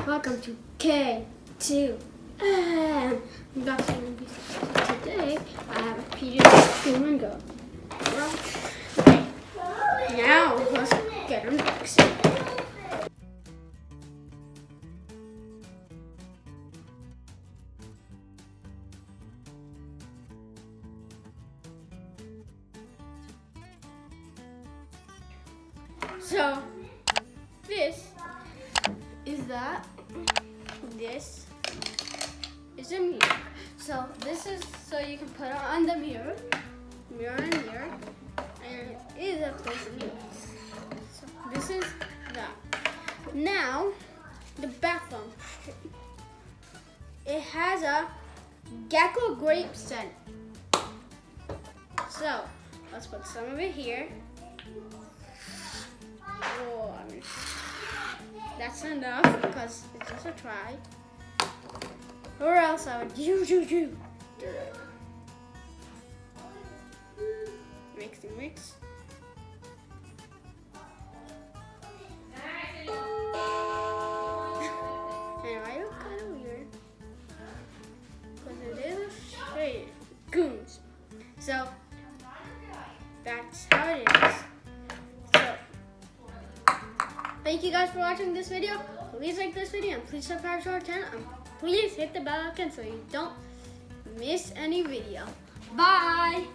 Welcome to K2M Unboxing and Reviews. Today I have a PJMasks Groom and Go. Now let's get unboxing. So this is that. This is a mirror. So this is so you can put it on the mirror, and it is a place to mirror. So this is that. Now the bathroom. It has a gecko grape scent. So let's put some of it here. Oh, that's enough because it's just a try. Or else I would do. Mix. And I look kind of weird because it is a shade goons. So that's how it is. Thank you guys for watching this video. Please like this video and please subscribe to our channel and please hit the bell icon so you don't miss any video. Bye!